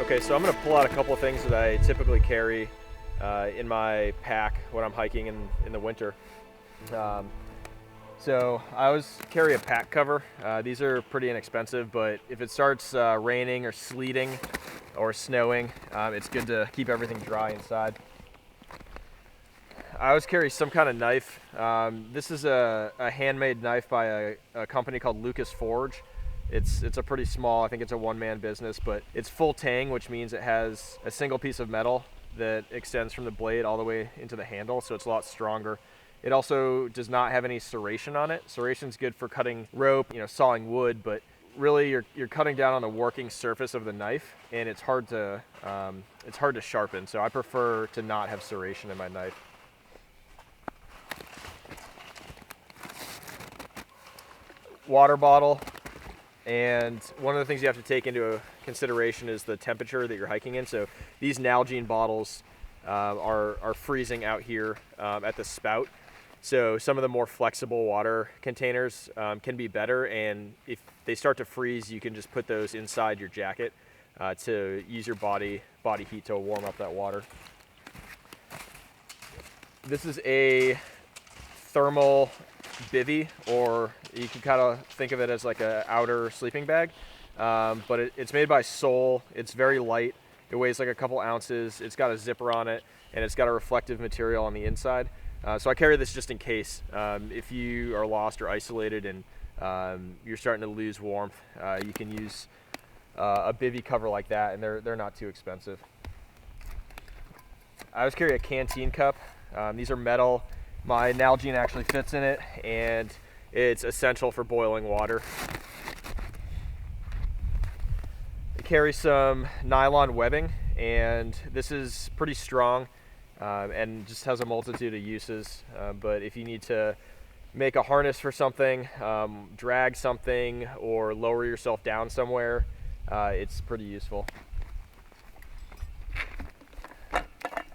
Okay, so I'm going to pull out a couple of things that I typically carry in my pack when I'm hiking in the winter. So I always carry a pack cover. These are pretty inexpensive, but if it starts raining or sleeting or snowing, it's good to keep everything dry inside. I always carry some kind of knife. This is a handmade knife by a company called Lucas Forge. It's a pretty small, I think it's a one-man business, but it's full tang, which means it has a single piece of metal that extends from the blade all the way into the handle, so it's a lot stronger. It also does not have any serration on it. Serration's good for cutting rope, sawing wood, but really you're cutting down on the working surface of the knife, and it's hard to sharpen. So I prefer to not have serration in my knife. Water bottle, and one of the things you have to take into consideration is the temperature that you're hiking in. So these Nalgene bottles are freezing out here at the spout. So some of the more flexible water containers can be better, and if they start to freeze, you can just put those inside your jacket to use your body heat to warm up that water. This is a thermal bivy, or you can kind of think of it as like an outer sleeping bag, but it's made by Sol. It's very light. It weighs like a couple ounces. It's got a zipper on it, and it's got a reflective material on the inside. So I carry this just in case. If you are lost or isolated and you're starting to lose warmth, you can use a bivy cover like that, and they're not too expensive. I always carry a canteen cup. These are metal. My Nalgene actually fits in it, and it's essential for boiling water. I carry some nylon webbing, and this is pretty strong and just has a multitude of uses. But if you need to make a harness for something, drag something, or lower yourself down somewhere, it's pretty useful.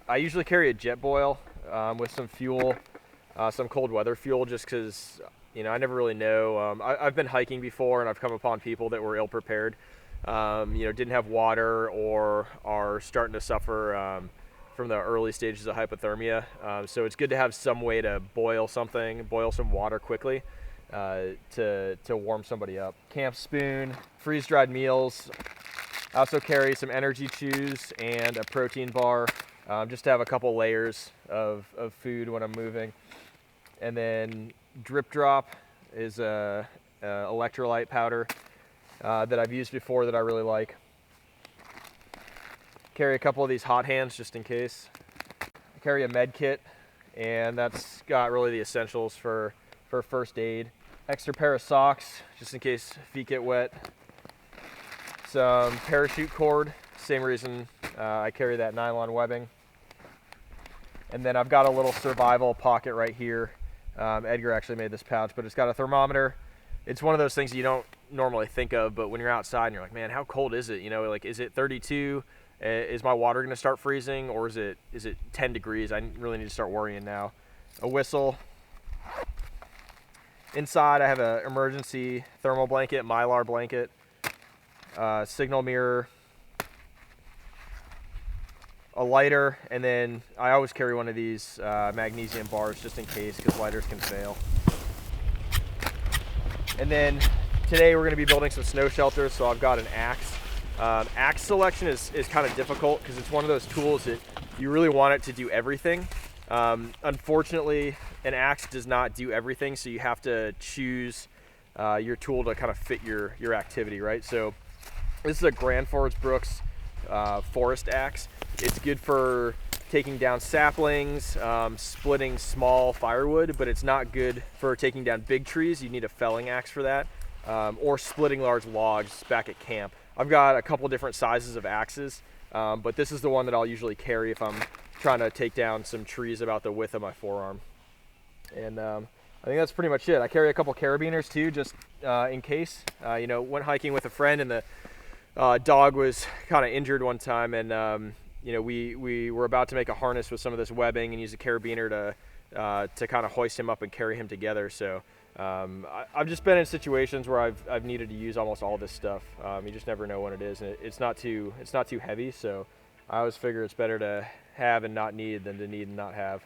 I usually carry a jet boil with some fuel. Some cold weather fuel, just because I never really know. I've been hiking before, and I've come upon people that were ill prepared, didn't have water, or are starting to suffer from the early stages of hypothermia. So it's good to have some way to boil some water quickly to warm somebody up. Camp spoon, freeze-dried meals. I also carry some energy chews and a protein bar, just to have a couple layers of food when I'm moving. And then Drip Drop is a electrolyte powder that I've used before that I really like. Carry a couple of these hot hands just in case. I carry a med kit, and that's got really the essentials for first aid. Extra pair of socks just in case feet get wet. Some parachute cord, same reason I carry that nylon webbing. And then I've got a little survival pocket right here. Edgar actually made this pouch, but it's got a thermometer. It's one of those things you don't normally think of, but when you're outside and you're like, man, how cold is it? Is it 32? Is my water going to start freezing, or is it 10 degrees? I really need to start worrying now. A whistle. Inside I have an emergency thermal blanket, Mylar blanket, signal mirror, a lighter, and then I always carry one of these magnesium bars just in case, because lighters can fail. And then today we're going to be building some snow shelters, so I've got an axe. Axe selection is kind of difficult because it's one of those tools that you really want it to do everything. Unfortunately, an axe does not do everything, so you have to choose your tool to kind of fit your activity, right? So this is a Grand Fords Brooks forest axe. It's good for taking down saplings, splitting small firewood, but it's not good for taking down big trees. You need a felling axe for that, or splitting large logs back at camp. I've got a couple different sizes of axes, but this is the one that I'll usually carry if I'm trying to take down some trees about the width of my forearm. And I think that's pretty much it. I carry a couple carabiners too, just in case. Went hiking with a friend, and the dog was kind of injured one time, and we were about to make a harness with some of this webbing and use a carabiner to kind of hoist him up and carry him together. So I've just been in situations where I've needed to use almost all this stuff. You just never know when it is, and it's not too heavy. So I always figure it's better to have and not need than to need and not have.